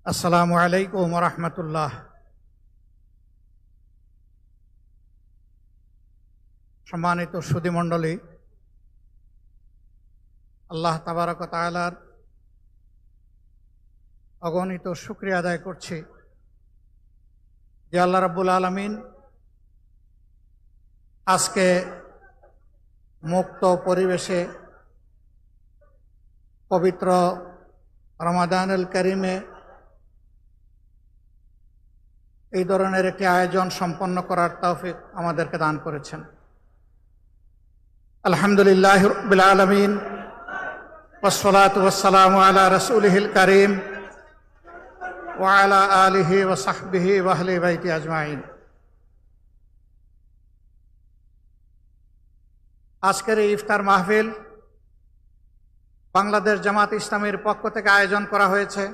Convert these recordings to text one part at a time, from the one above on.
আসসালামু আলাইকুম ওয়া রাহমাতুল্লাহ। সম্মানিত সুধীমণ্ডলী, আল্লাহ তাবারক ওয়া তাআলার অগণিত শুকরিয়া আদায় করছি যে আল্লাহ রাব্বুল আলামিন আজকে মুক্ত পরিবেশে পবিত্র রমাদানুল কারীমে এই ধরনের একটি আয়োজন সম্পন্ন করার তৌফিক আমাদেরকে দান করেছেন। আলহামদুলিল্লাহি রাব্বিল আলামিন ওয়াসসালাতু ওয়াসসালামু আলা রাসূলিহিল কারীম ওয়া আলা আলিহি ওয়া সাহবিহি ওয়া আহলি বাইতি আজমাইন। আজকের এই ইফতার মাহফিল বাংলাদেশ জামাত ইসলামীর পক্ষ থেকে আয়োজন করা হয়েছে।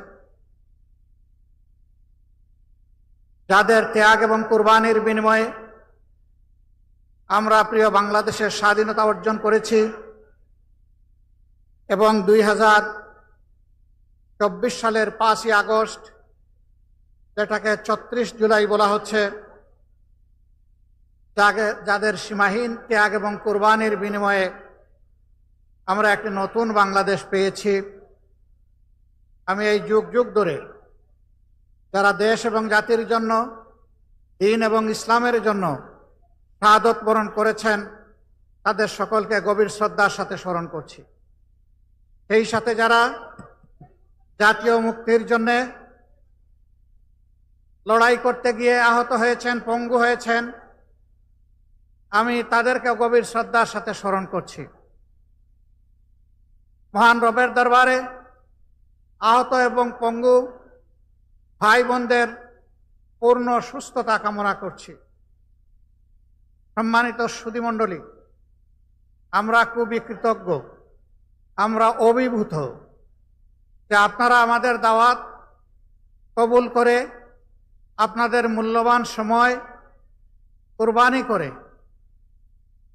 যাদের ত্যাগ এবং কুরবানির বিনিময়ে আমরা প্রিয় বাংলাদেশের স্বাধীনতা অর্জন করেছি এবং 2024 সালের 5ই আগস্ট, যেটাকে 36 জুলাই বলা হচ্ছে, যাদের সীমাহীন ত্যাগ এবং কুরবানির বিনিময়ে আমরা একটি নতুন বাংলাদেশ পেয়েছি। আমি এই যুগ যুগ ধরে যারা দেশ এবং জাতির জন্য, দ্বীন এবং ইসলামের জন্য শাহাদত বরণ করেছেন, তাদের সকলকে গভীর শ্রদ্ধার সাথে স্মরণ করছি। সেই সাথে যারা জাতীয় মুক্তির জন্য লড়াই করতে গিয়ে আহত হয়েছেন, পঙ্গু হয়েছেন, আমি তাদেরকে গভীর শ্রদ্ধার সাথে স্মরণ করছি। মহান রবের দরবারে আহত এবং পঙ্গু ভাই বোনদের পূর্ণ সুস্থতা কামনা করছি। সম্মানিত সুধীমণ্ডলী, আমরা খুবই কৃতজ্ঞ, আমরা অভিভূত যে আপনারা আমাদের দাওয়াত কবুল করে আপনাদের মূল্যবান সময় কুরবানি করে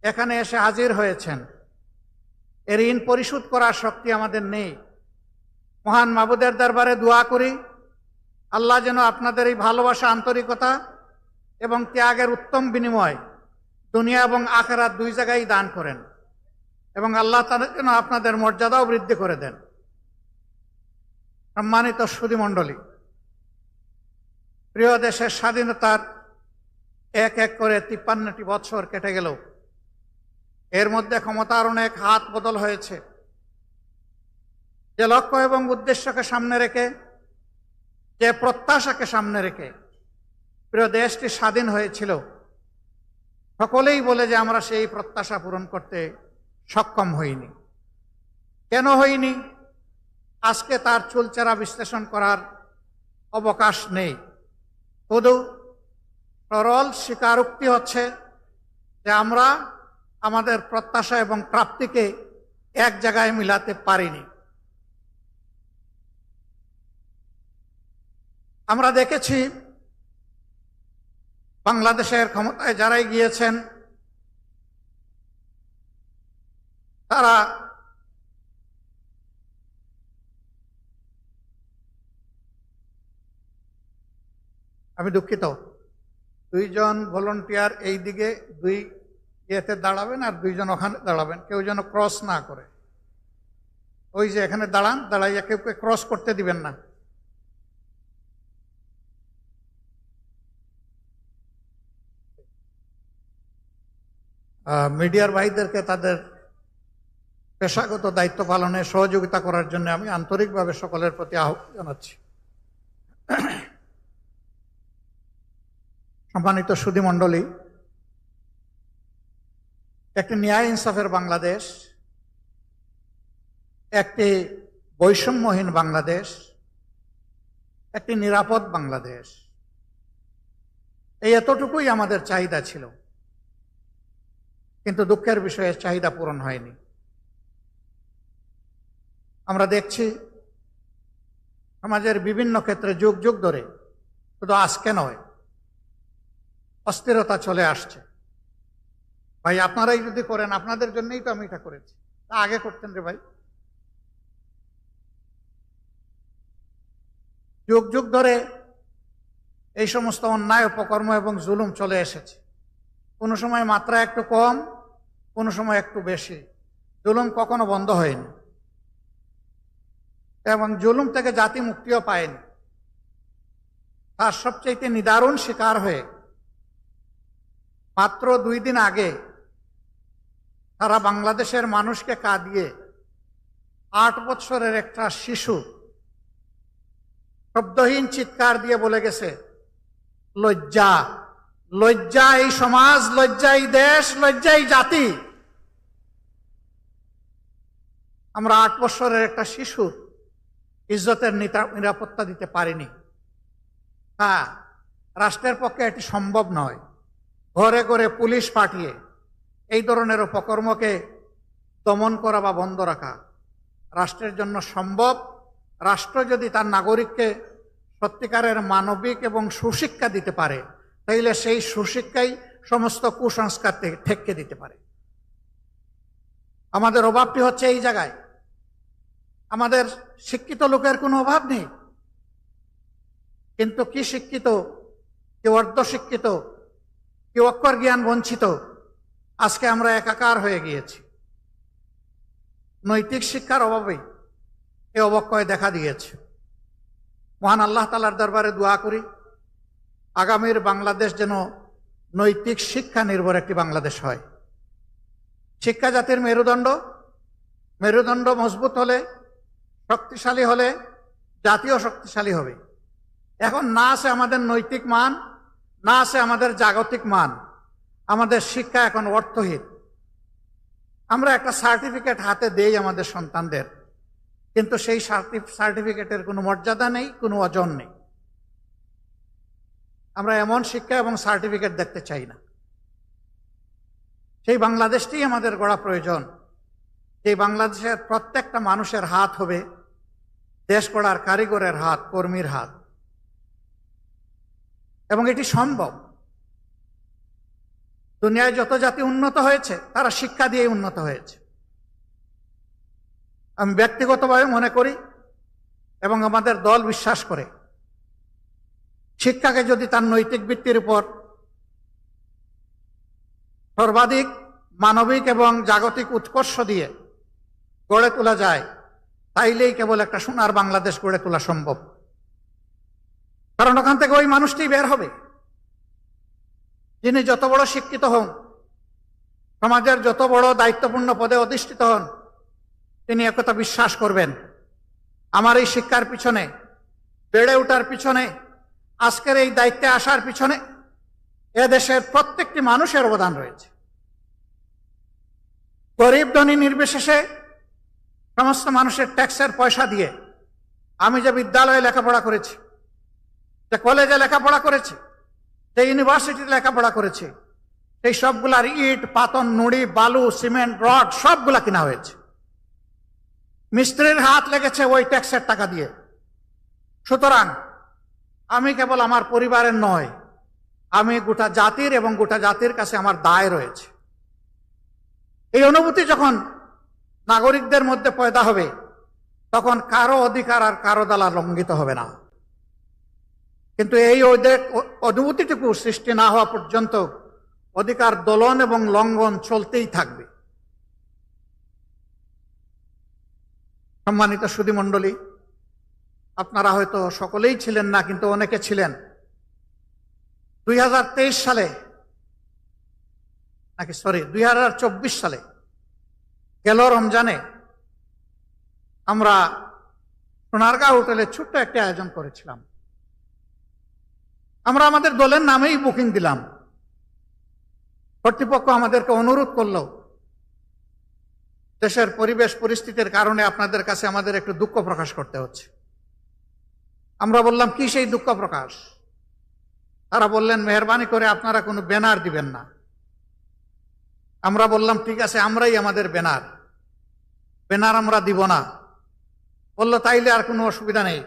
এখানে এসে হাজির হয়েছেন। এর ঋণ পরিশোধ করার শক্তি আমাদের নেই। মহান মাবুদের দরবারে দোয়া করি, আল্লাহ যেন আপনাদের এই ভালোবাসা, আন্তরিকতা এবং ত্যাগের উত্তম বিনিময় দুনিয়া এবং আখিরাত দুই জায়গায় দান করেন এবং আল্লাহ তাআলা যেন আপনাদের মর্যাদাও বৃদ্ধি করে দেন। সম্মানিত সুধীমণ্ডলী, প্রিয় দেশের স্বাধীনতার এক এক করে 53টি বৎসর কেটে গেল। এর মধ্যে ক্ষমতার অনেক হাত বদল হয়েছে। যে লক্ষ্য এবং উদ্দেশ্যকে সামনে রেখে, যে প্রত্যাশাকে সামনে রেখে প্রিয় দেশটি স্বাধীন হয়েছিল, সকলেই বলে যে আমরা সেই প্রত্যাশা পূরণ করতে সক্ষম হইনি। কেন হইনি? আজকে তার চুলচেরা বিশ্লেষণ করার অবকাশ নেই। শুধু সরল স্বীকারোক্তি হচ্ছে যে আমরা আমাদের প্রত্যাশা এবং প্রাপ্তিকে এক জায়গায় মিলাতে পারিনি। আমরা দেখেছি বাংলাদেশের ক্ষমতায় যারাই গিয়েছেন তারা আমি দুঃখিত, দুইজন ভলান্টিয়ার এই দিকে দুই ইয়েতে দাঁড়াবেন আর দুইজন ওখানে দাঁড়াবেন, কেউ যেন ক্রস না করে। ওই যে এখানে দাঁড়ান, দাঁড়াইয়া কেউ ক্রস করতে দিবেন না। মিডিয়ার ভাইদেরকে তাদের পেশাগত দায়িত্ব পালনে সহযোগিতা করার জন্য আমি আন্তরিকভাবে সকলের প্রতি আহ্বান জানাচ্ছি। সম্মানিত সুধীমণ্ডলী, একটি ন্যায় ইনসাফের বাংলাদেশ, একটি বৈষম্যহীন বাংলাদেশ, একটি নিরাপদ বাংলাদেশ, এই এতটুকুই আমাদের চাহিদা ছিল। কিন্তু দুঃখের বিষয়ে চাহিদা পূরণ হয়নি। আমরা দেখছি সমাজের বিভিন্ন ক্ষেত্রে যুগ যুগ ধরে, শুধু আজকে নয়, অস্থিরতা চলে আসছে। ভাই আপনারাই যদি করেন, আপনাদের জন্যই তো আমি এটা করেছি, তা আগে করতেন রে ভাই। যুগ যুগ ধরে এই সমস্ত অন্যায় অপকর্ম এবং জুলুম চলে এসেছে। কোনো সময় মাত্রা একটু কম, কোনো সময় একটু বেশি। জুলুম কখনো বন্ধ হয়নি এবং জুলুম থেকে জাতি মুক্তিও পায়নি। তার সবচেয়ে নিদারুণ শিকার হয়ে মাত্র 2 দিন আগে সারা বাংলাদেশের মানুষকে কাঁদিয়ে 8 বছরের একটা শিশু শব্দহীন চিৎকার দিয়ে বলে গেছে, লজ্জা, লজ্জা এই সমাজ, লজ্জা এই দেশ, লজ্জা এই জাতি। আমরা 8 বছরের একটা শিশুর ইজ্জতের নিরাপত্তা দিতে পারিনি। হ্যাঁ, রাষ্ট্রের পক্ষে এটি সম্ভব নয়। ঘরে ঘরে পুলিশ পাঠিয়ে এই ধরনের অপকর্মকে দমন করা বা বন্ধ রাখা রাষ্ট্রের জন্য সম্ভব। রাষ্ট্র যদি তার নাগরিককে সত্যিকারের মানবিক এবং সুশিক্ষা দিতে পারে, তাইলে সেই সুশিক্ষাই সমস্ত কুসংস্কার থেকে ঠেকে দিতে পারে। আমাদের অভাবটি হচ্ছে এই জায়গায়। আমাদের শিক্ষিত লোকের কোনো অভাব নেই, কিন্তু কি শিক্ষিত, কেউ অর্ধশিক্ষিত, কেউ অক্ষর জ্ঞান বঞ্চিত। আজকে আমরা একাকার হয়ে গিয়েছি। নৈতিক শিক্ষার অভাবে এ অবক্ষয় দেখা দিয়েছে। মহান আল্লাহ তাআলার দরবারে দোয়া করি, আগামীর বাংলাদেশ যেন নৈতিক শিক্ষা নির্ভর একটি বাংলাদেশ হয়। শিক্ষা জাতির মেরুদণ্ড। মেরুদণ্ড মজবুত হলে, শক্তিশালী হলে জাতীয় শক্তিশালী হবে। এখন না আছে আমাদের নৈতিক মান, না আছে আমাদের জাগতিক মান। আমাদের শিক্ষা এখন অর্থহীন। আমরা একটা সার্টিফিকেট হাতে দেই আমাদের সন্তানদের, কিন্তু সেই সার্টিফিকেটের কোনো মর্যাদা নেই, কোনো ওজন নেই। আমরা এমন শিক্ষা এবং সার্টিফিকেট দেখতে চাই না। সেই বাংলাদেশটি আমাদের গড়া প্রয়োজন। এই বাংলাদেশের প্রত্যেকটা মানুষের হাত হবে দেশ গড়ার কারিগরের হাত, কর্মীর হাত, এবং এটি সম্ভব। দুনিয়ায় যত জাতি উন্নত হয়েছে তারা শিক্ষা দিয়ে উন্নত হয়েছে। আমি ব্যক্তিগতভাবে মনে করি এবং আমাদের দল বিশ্বাস করে, শিক্ষাকে যদি তার নৈতিক ভিত্তির উপর সর্বাধিক মানবিক এবং জাগতিক উৎকর্ষ দিয়ে গড়ে তোলা যায়, তাইলেই কেবল একটা সোনার বাংলাদেশ গড়ে তোলা সম্ভব। কারণ ওখান থেকে ওই মানুষটি বের হবে যিনি যত বড় শিক্ষিত হন, সমাজের যত বড় দায়িত্বপূর্ণ পদে অধিষ্ঠিত হন, তিনি একথা বিশ্বাস করবেন, আমার এই শিক্ষার পিছনে, বেড়ে ওঠার পিছনে, আজকের এই দায়িত্বে আসার পিছনে এদেশের প্রত্যেকটি মানুষের অবদান রয়েছে। গরিব ধনী নির্বিশেষে সমস্ত মানুষের ট্যাক্সের পয়সা দিয়ে আমি যে বিদ্যালয়ে লেখাপড়া করেছি, যে কলেজে লেখাপড়া করেছি, যে ইউনিভার্সিটিতে লেখাপড়া করেছি, সেই সবগুলার ইট, পাতন, নুড়ি, বালু, সিমেন্ট, রড সবগুলা কিনা হয়েছে। মিস্ত্রির হাত লেগেছে ওই ট্যাক্সের টাকা দিয়ে। সুতরাং আমি কেবল আমার পরিবারের নয়, আমি গোটা জাতির এবং গোটা জাতির কাছে আমার দায় রয়েছে। এই অনুভূতি যখন নাগরিকদের মধ্যে পয়দা হবে, তখন কারো অধিকার আর কারো দ্বারা লঙ্ঘিত হবে না। কিন্তু এই অনুভূতিটুকু সৃষ্টি না হওয়া পর্যন্ত অধিকার দোলন এবং লঙ্ঘন চলতেই থাকবে। সম্মানিত সুধী মণ্ডলী, আপনারা হয়তো সকলেই ছিলেন না, কিন্তু অনেকে ছিলেন। 2023 সালে নাকি 2024 সালে গেল রমজানে আমরা সোনারগাঁও হোটেলে ছোট্ট একটা আয়োজন করেছিলাম। আমরা আমাদের দলের নামেই বুকিং দিলাম। কর্তৃপক্ষ আমাদেরকে অনুরোধ করলো, দেশের পরিবেশ পরিস্থিতির কারণে আপনাদের কাছে আমাদের একটু দুঃখ প্রকাশ করতে হচ্ছে। আমরা বললাম, কি সেই দুঃখ প্রকাশ? তারা বললেন, মেহরবানি করে আপনারা কোনো ব্যানার দিবেন না। আমরা বললাম, ঠিক আছে, আমরাই আমাদের ব্যানার আমরা দিব না। বললো, তাইলে আর কোনো অসুবিধা নেই।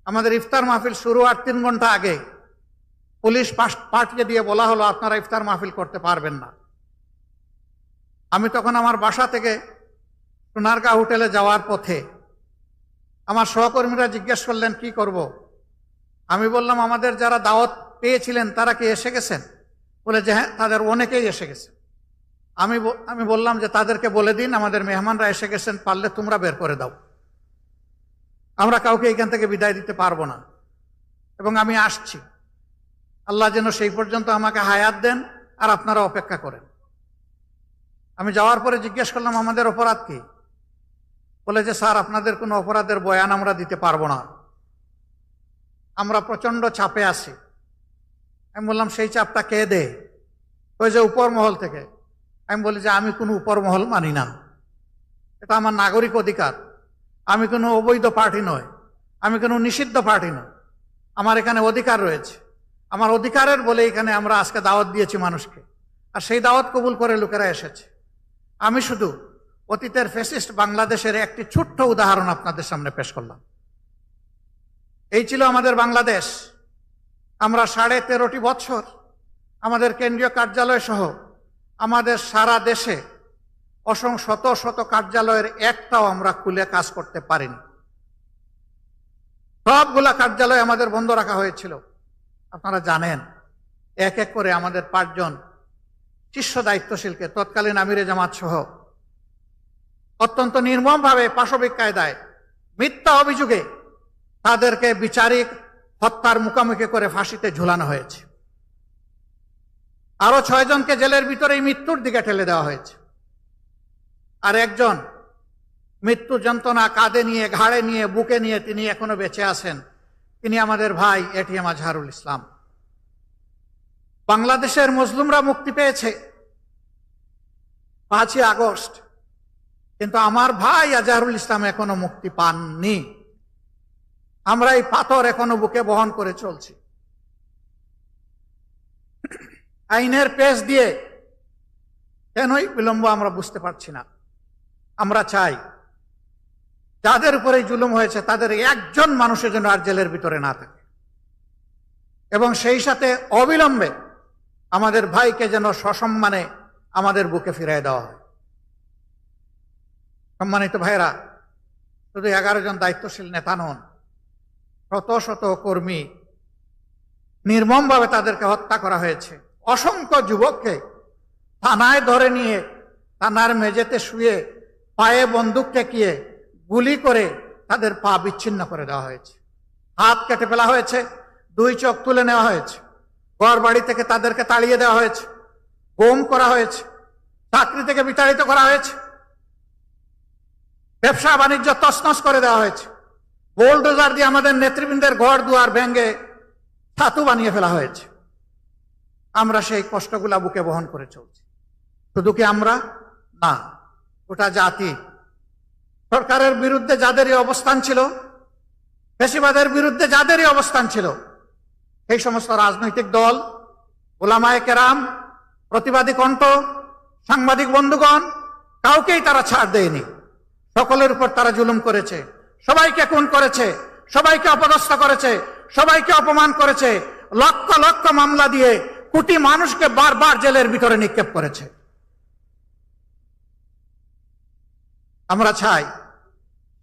আমাদের ইফতার মাহফিল শুরু হওয়ার 3 ঘন্টা আগে পুলিশ পাঠিয়ে দিয়ে বলা হলো, আপনারা ইফতার মাহফিল করতে পারবেন না। আমি তখন আমার বাসা থেকে সোনারগাঁও হোটেলে যাওয়ার পথে আমার সহকর্মীরা জিজ্ঞেস করলেন কি করব। আমি বললাম আমাদের যারা দাওয়াত পেয়েছিলেন তারা কি এসে গেছেন? বলে যে হ্যাঁ, তাদের অনেকেই এসে গেছে। আমি বললাম যে তাদেরকে বলে দিন আমাদের মেহমানরা এসে গেছেন, পারলে তোমরা বের করে দাও, আমরা কাউকে এখান থেকে বিদায় দিতে পারবো না, এবং আমি আসছি। আল্লাহ যেন সেই পর্যন্ত আমাকে হায়াত দেন আর আপনারা অপেক্ষা করেন। আমি যাওয়ার পরে জিজ্ঞেস করলাম আমাদের অপরাধ কি? বলে যে স্যার, আপনাদের কোনো অপরাধের বয়ান আমরা দিতে পারবো না, আমরা প্রচন্ড চাপে আছি। আমি বললাম সেই চাপটা কে দে? ওই যে উপর মহল থেকে। আমি বলি যে আমি কোনো উপর মহল মানি না, এটা আমার নাগরিক অধিকার। আমি কোনো অবৈধ পার্টি নয়, আমি কোনো নিষিদ্ধ পার্টি নয়, আমার এখানে অধিকার রয়েছে। আমার অধিকারের বলে এখানে আমরা আজকে দাওয়াত দিয়েছি মানুষকে, আর সেই দাওয়াত কবুল করে লোকেরা এসেছে। আমি শুধু অতীতের ফ্যাসিস্ট বাংলাদেশের একটি ছোট্ট উদাহরণ আপনাদের সামনে পেশ করলাম। এই ছিল আমাদের বাংলাদেশ। আমরা 13.5 বছর আমাদের কেন্দ্রীয় কার্যালয় সহ আমাদের সারা দেশে শত শত কার্যালয়ের একটাও আমরা খুলে কাজ করতে পারিনি। সবগুলা কার্যালয় আমাদের বন্ধ রাখা হয়েছিল। আপনারা জানেন, এক এক করে আমাদের 5 জন শীর্ষ দায়িত্বশীলকে তৎকালীন আমিরে জামাত সহ অত্যন্ত নির্মমভাবে পাশবিক কায়দায় মিথ্যা অভিযোগে তাদেরকে বিচারিক হত্যার মুখোমুখি করে ফাঁসিতে ঝুলানো হয়েছে। আরো 6 জনকে জেলের ভিতরেই মৃত্যুর দিকে ঠেলে দেওয়া হয়েছে। আর একজন মৃত্যু যন্ত্রণা কাঁধে নিয়ে, ঘাড়ে নিয়ে, বুকে নিয়ে তিনি এখনো বেঁচে আছেন। তিনি আমাদের ভাই এটিএম আজহারুল ইসলাম। বাংলাদেশের মজলুমরা মুক্তি পেয়েছে 5ই আগস্ট, কিন্তু আমার ভাই আজহারুল ইসলাম এখনো মুক্তি পাননি। আমরা এই পাথর এখনো বুকে বহন করে চলছি। আইনের পেশ দিয়ে কেনই বিলম্ব আমরা বুঝতে পারছি না। আমরা চাই যাদের উপরে জুলুম হয়েছে তাদের একজন মানুষের জন্য আর জেলের ভিতরে না থাকে, এবং সেই সাথে অবিলম্বে আমাদের ভাইকে যেন সসম্মানে আমাদের বুকে ফিরিয়ে দেওয়া হয়। সম্মানিত ভাইরা, শুধু 11 জন দায়িত্বশীল নেতা নন, শত শত কর্মী নির্মমভাবে তাদেরকে হত্যা করা হয়েছে। অসংখ্য যুবককে থানায় ধরে নিয়ে থানার মেঝেতে শুয়ে পায়ে বন্দুক ঠেকিয়ে গুলি করে তাদের পা বিচ্ছিন্ন করে দেওয়া হয়েছে, হাত কেটে ফেলা হয়েছে, 2 চোখ তুলে নেওয়া হয়েছে, ঘর বাড়ি থেকে তাদেরকে তাড়িয়ে দেওয়া হয়েছে, গুম করা হয়েছে, চাকরি থেকে বিতাড়িত করা হয়েছে, ব্যবসা বাণিজ্য তছনছ করে দেওয়া হয়েছে, বোলডোজার দিয়ে আমাদের নেতৃবৃন্দের ঘর দুয়ার ভেঙে ছাতু বানিয়ে ফেলা হয়েছে। আমরা সেই কষ্টগুলা বুকে বহন করে চলছি। শুধু কি আমরা না, গোটা জাতি। সরকারের বিরুদ্ধে যাদেরই অবস্থান ছিল, ফ্যাসিবাদের বিরুদ্ধে যাদেরই অবস্থান ছিল, সেই সমস্ত রাজনৈতিক দল, ওলামায়ে কেরাম, প্রতিবাদী কণ্ঠ, সাংবাদিক বন্ধুগণ, কাউকেই তারা ছাড় দেয়নি। সকলের উপর তারা জুলুম করেছে, সবাইকে খুন করেছে, সবাইকে অপদস্থ করেছে, সবাইকে অপমান করেছে, লক্ষ লক্ষ মামলা দিয়ে কোটি মানুষকে বারবার জেলের ভিতরে নিক্ষেপ করেছে। আমরা চাই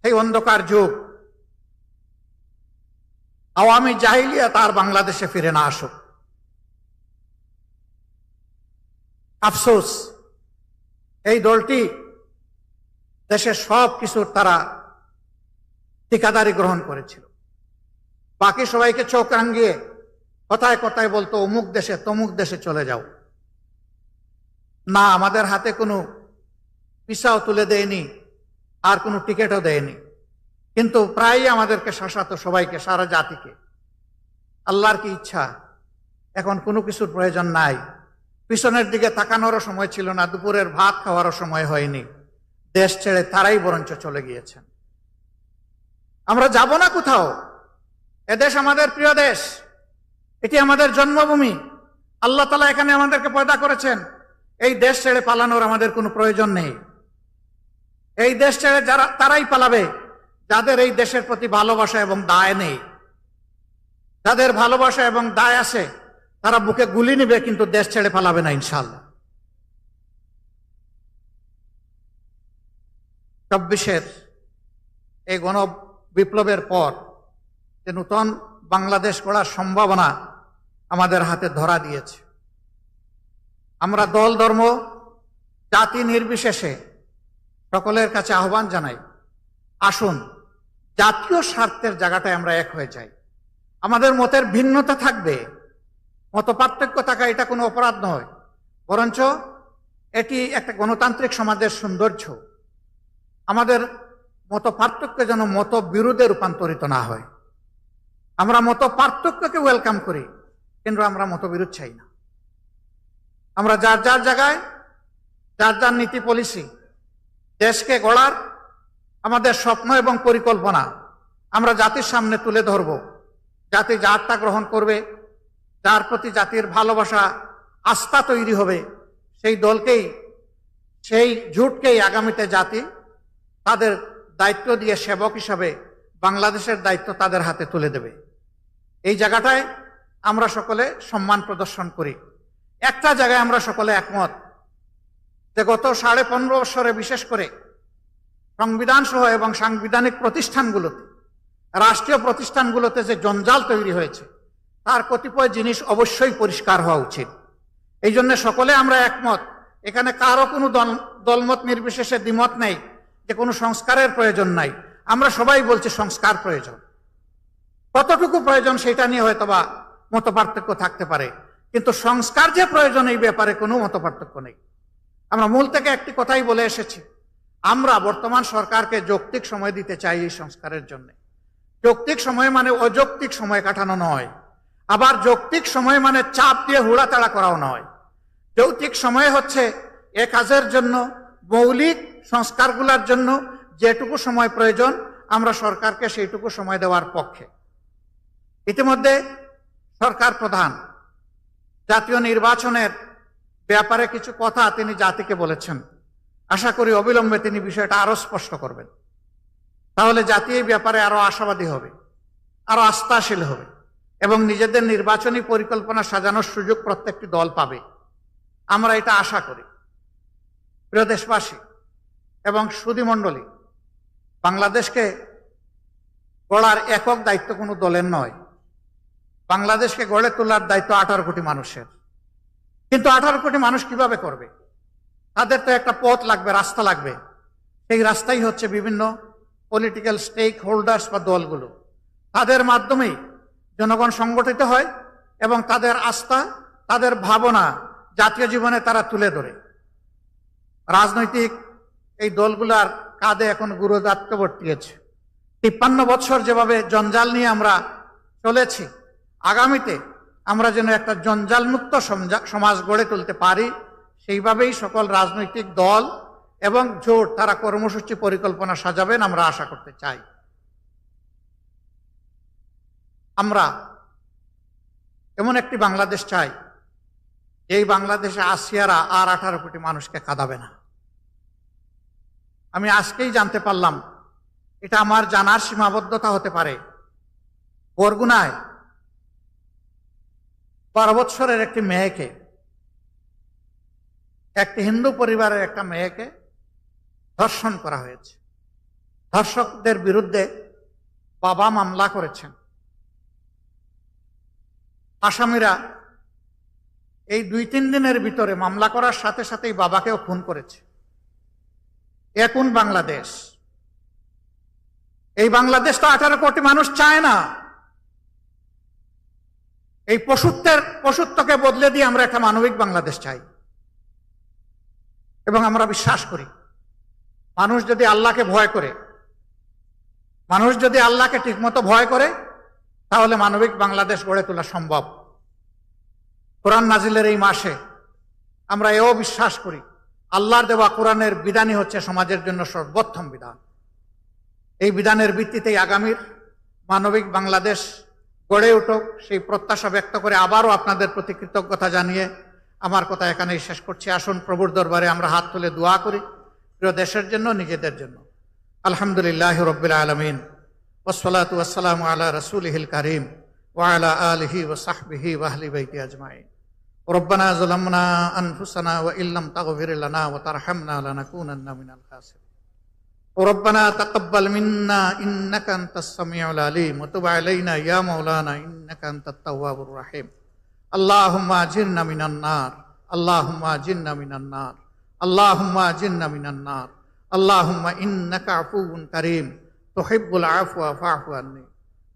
এই অন্ধকার যুগ, আওয়ামী জাহিলিয়াত আর বাংলাদেশে ফিরে না আসুক। আফসোস, এই দলটি দেশের সব কিছুর তারা ঠিকাদারি গ্রহণ করেছিল। বাকি সবাইকে চোখ রাঙিয়ে কথায় কথায় বলতো অমুক দেশে তমুক দেশে চলে যাও। না, আমাদের হাতে কোনো ভিসাও তুলে দেয়নি, আর কোনো টিকিটও দেয়নি, কিন্তু প্রায়ই আমাদেরকে শাসাতো, সবাইকে, সারা জাতিকে। আল্লাহর কি ইচ্ছা, এখন কোনো কিছুর প্রয়োজন নাই। পিছনের দিকে তাকানোরও সময় ছিল না, দুপুরের ভাত খাওয়ারও সময় হয়নি। দেশ ছেড়ে তারাই বরঞ্চ চলে গিয়েছেন। আমরা যাব না কোথাও। এদেশ আমাদের প্রিয় দেশ, এটি আমাদের জন্মভূমি। আল্লাহ তাআলা এখানে আমাদেরকে পয়দা করেছেন। এই দেশ ছেড়ে পালানোর আমাদের কোনো প্রয়োজন নেই। এই দেশ ছেড়ে তারাই পালাবে যাদের এই দেশের প্রতি ভালোবাসা এবং দায় নেই। যাদের ভালোবাসা এবং দায় আছে তারা বুকে গুলি নিবে, কিন্তু দেশ ছেড়ে পালাবে না ইনশাআল্লাহ। 24-এর এই গণ বিপ্লবের পর যে নূতন বাংলাদেশ গড়ার সম্ভাবনা আমাদের হাতে ধরা দিয়েছে। আমরা দল, ধর্ম, জাতি নির্বিশেষে সকলের কাছে আহ্বান জানাই, আসুন জাতীয় স্বার্থের জায়গাটায় আমরা এক হয়ে যাই। আমাদের মতের ভিন্নতা থাকবে, মত পার্থক্য থাকা এটা কোনো অপরাধ নয়, বরঞ্চ এটি একটা গণতান্ত্রিক সমাজের সৌন্দর্য। আমাদের মত পার্থক্য যেন মত বিরোধে রূপান্তরিত না হয়। আমরা মত পার্থক্যকে ওয়েলকাম করি, কিন্তু আমরা মতবিরোধ চাই না। আমরা যার যার জায়গায় যার যার নীতি পলিসি, দেশকে গড়ার আমাদের স্বপ্ন এবং পরিকল্পনা আমরা জাতির সামনে তুলে ধরব। জাতি যারটা গ্রহণ করবে, যার প্রতি জাতির ভালোবাসা, আস্থা তৈরি হবে, সেই দলকেই, সেই জোটকেই আগামীতে জাতি তাদের দায়িত্ব দিয়ে সেবক হিসাবে বাংলাদেশের দায়িত্ব তাদের হাতে তুলে দেবে। এই জায়গাটায় আমরা সকলে সম্মান প্রদর্শন করি। একটা জায়গায় আমরা সকলে একমত যে গত 15.5 বছরে বিশেষ করে সংবিধান সহ এবং সাংবিধানিক প্রতিষ্ঠানগুলোতে, রাষ্ট্রীয় প্রতিষ্ঠানগুলোতে যে জঞ্জাল তৈরি হয়েছে, তার কতিপয় জিনিস অবশ্যই পরিষ্কার হওয়া উচিত। এই জন্য সকলে আমরা একমত, এখানে কারো কোনো দলমত নির্বিশেষে দ্বিমত নেই যে কোনো সংস্কারের প্রয়োজন নাই। আমরা সবাই বলছি সংস্কার প্রয়োজন। কতটুকু প্রয়োজন সেটা নিয়ে হয়তোবা মত পার্থক্য থাকতে পারে, কিন্তু সংস্কার যে প্রয়োজন এই ব্যাপারে কোনো মত পার্থক্য নেই। আমরা মূল থেকে একটি কথাই বলে এসেছি, আমরা বর্তমান সরকারকে যৌক্তিক সময় দিতে চাই এই সংস্কারের জন্য। যৌক্তিক সময় মানে অযৌক্তিক সময় কাটানো নয়, আবার যৌক্তিক সময় মানে চাপ দিয়ে হুড়াতাড়া করাও নয়। যৌক্তিক সময় হচ্ছে এ কাজের জন্য, মৌলিক সংস্কারগুলোর জন্য যেটুকু সময় প্রয়োজন, আমরা সরকারকে সেইটুকু সময় দেওয়ার পক্ষে। ইতিমধ্যে সরকার প্রধান জাতীয় নির্বাচনের ব্যাপারে কিছু কথা তিনি জাতিকে বলেছেন। আশা করি অবিলম্বে তিনি বিষয়টা আরো স্পষ্ট করবেন, তাহলে জাতি এই ব্যাপারে আরো আশাবাদী হবে, আরো আস্থাশীল হবে এবং নিজেদের নির্বাচনী পরিকল্পনা সাজানোর সুযোগ প্রত্যেকটি দল পাবে। আমরা এটা আশা করি। প্রিয় দেশবাসী এবং সুধীমণ্ডলী, বাংলাদেশকে গড়ার একক দায়িত্ব কোনো দলের নয়। বাংলাদেশকে গড়ে তোলার দায়িত্ব 18 কোটি মানুষের। কিন্তু 18 কোটি মানুষ কিভাবে করবে? তাদের তো একটা পথ লাগবে, রাস্তা লাগবে। সেই রাস্তাই হচ্ছে বিভিন্ন পলিটিক্যাল স্টেক হোল্ডার্স বা দলগুলো। তাদের মাধ্যমেই জনগণ সংগঠিত হয় এবং তাদের আস্থা, তাদের ভাবনা জাতীয় জীবনে তারা তুলে ধরে। রাজনৈতিক এই দলগুলার কাঁধে এখন গুরুদায়িত্ব বর্তিয়েছে। 53 বছর যেভাবে জঞ্জাল নিয়ে আমরা চলেছি, আগামীতে আমরা যেন একটা জঞ্জালমুক্ত সমাজ গড়ে তুলতে পারি, সেইভাবেই সকল রাজনৈতিক দল এবং জোট তারা কর্মসূচি পরিকল্পনা সাজাবেন আমরা আশা করতে চাই। আমরা এমন একটি বাংলাদেশ চাই, এই বাংলাদেশে আসিয়ারা আর 18 কোটি মানুষকে কাঁদাবে না। আমি আজকেই জানতে পারলাম, এটা আমার জানার সীমাবদ্ধতা হতে পারে, বরগুনায় 12 বছরের একটি মেয়েকে, একটি হিন্দু পরিবারের একটা মেয়েকে ধর্ষণ করা হয়েছে। ধর্ষকদের বিরুদ্ধে বাবা মামলা করেছেন। আসামিরা এই 2-3 দিনের ভিতরে মামলা করার সাথে সাথেই বাবাকেও খুন করেছে। এ কোন বাংলাদেশ? এই বাংলাদেশ তো 18 কোটি মানুষ চায় না। এই পশুত্বকে বদলে দিয়ে আমরা একটা মানবিক বাংলাদেশ চাই এবং আমরা বিশ্বাস করি মানুষ যদি আল্লাহকে ভয় করে, মানুষ যদি আল্লাহকে ঠিকমতো ভয় করে, তাহলে মানবিক বাংলাদেশ গড়ে তোলা সম্ভব। কোরআন নাজিলের এই মাসে আমরা এও বিশ্বাস করি আল্লাহর দেওয়া কোরআনের বিধানই হচ্ছে সমাজের জন্য সর্বোত্তম বিধান। এই বিধানের ভিত্তিতেই আগামীর মানবিক বাংলাদেশ গড়ে উঠুক, সেই প্রত্যাশা ব্যক্ত করে আবারও আপনাদের প্রতি কৃতজ্ঞতা জানিয়ে আমার কথা এখানেই শেষ করছি। আসুন প্রভুর দরবারে আমরা হাত তুলে দোয়া করি, প্রিয় দেশের জন্য, নিজেদের জন্য। আলহামদুলিল্লাহি রাব্বিল আলামিন, ওয়াসসালাতু ওয়াসসালামু আলা রাসূলিহিল কারীম ওয়া আলা আলিহি ওয়া সাহবিহি ওয়া আহলি বাইতি আজমাইন। রব্বানা যালামনা আনফুসানা ওয়া ইল্লাম তাগফির লানা ওয়া তারহামনা লানাকুনান্না মিনাল খাসিরিন। ربنا تقبل منا إنك أنت السميع العليم وتب علينا يا مولانا إنك أنت التواب الرحيم اللهم أجرنا من النار اللهم أجرنا من النار اللهم أجرنا من النار اللهم إنك عفو كريم تحب العفو فاعف عني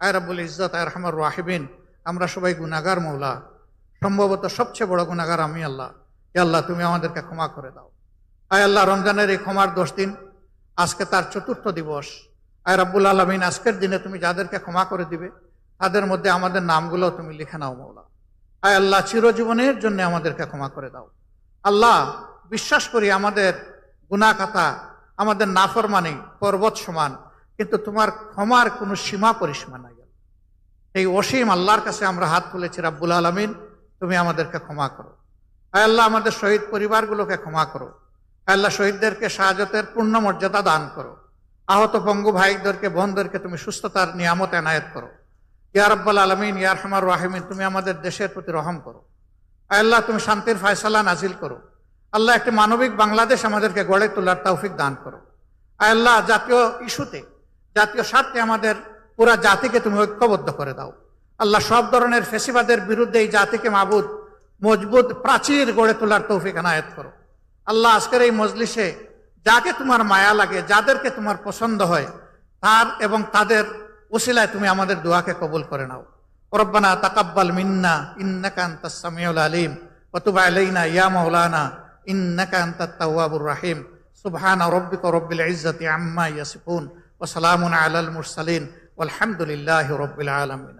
আয় রব্বুল ইজ্জত আয় রহমান রাহিমিন আমরা সবাই গুনাহগার মওলা সম্ভবত সবচেয়ে বড় গুনাহগার আমি আল্লাহ ইয়া আল্লাহ তুমি আমাদেরকে ক্ষমা করে দাও আয় আল্লাহ রমজানের এই ক্ষমার 10 দিন আজকে তার চতুর্থ দিবস আয় রব্বুল আলামিন আজকের দিনে তুমি যাদেরকে ক্ষমা করে দিবে তাদের মধ্যে আমাদের নামগুলো তুমি লিখে নাও মওলা আয় আল্লাহ চিরজীবনের জন্য আমাদেরকে ক্ষমা করে দাও আল্লাহ বিশ্বাস করি আমাদের গুনাহ খাতা আমাদের নাফরমানি পর্বত সমান কিন্তু তোমার ক্ষমার কোনো সীমা পরিসীমা নাই এই অসীম আল্লাহর কাছে আমরা হাত তুলেছি রব্বুল আলামিন তুমি আমাদেরকে ক্ষমা করো আয় আল্লাহ আমাদের শহীদ পরিবারগুলোকে ক্ষমা করো আয় আল্লাহ শহীদদেরকে শাহাদাতের পূর্ণ মর্যাদা দান করো আহত পঙ্গু ভাইদেরকে বোনদেরকে তুমি সুস্থতার নিয়ামত এনায়েত করো ইয়া রাব্বুল আলামিন ইয়া আরহামার রাহিমিন তুমি আমাদের দেশের প্রতি রহম করো আয় আল্লাহ তুমি শান্তির ফয়সালা নাজিল করো আল্লাহ একটি মানবিক বাংলাদেশ আমাদেরকে গড়ে তোলার তৌফিক দান করো আয় আল্লাহ জাতীয় ইস্যুতে জাতীয় স্বার্থে আমাদের পুরা জাতিকে তুমি ঐক্যবদ্ধ করে দাও আল্লাহ সব ধরনের ফেসিবাদের বিরুদ্ধে এই জাতিকে মাবুদ মজবুত প্রাচীর গড়ে তোলার তৌফিক এনায়েত করো আল্লাহ আজকের এই মজলিসে যাকে তোমার মায়া লাগে যাদেরকে তোমার পছন্দ হয় তার এবং তাদের ওসিলায় তুমি আমাদের দোয়াকে কবুল করে নাও রব্বানা তাকাব্বাল মিন্না ইন্নাকা আনতাস সামিউল আলিম ওয়া তুব আলাইনা ইয়া মাওলানা ইন্নাকা আনতাত তাওয়াবুর রহিম সুবহানা রাব্বিকা রাব্বিল ইজ্জাতি আম্মা ইয়াসিফুন ওয়া সালামুন আলাল মুরসালিন ওয়ালহামদুলিল্লাহি রাব্বিল আলামিন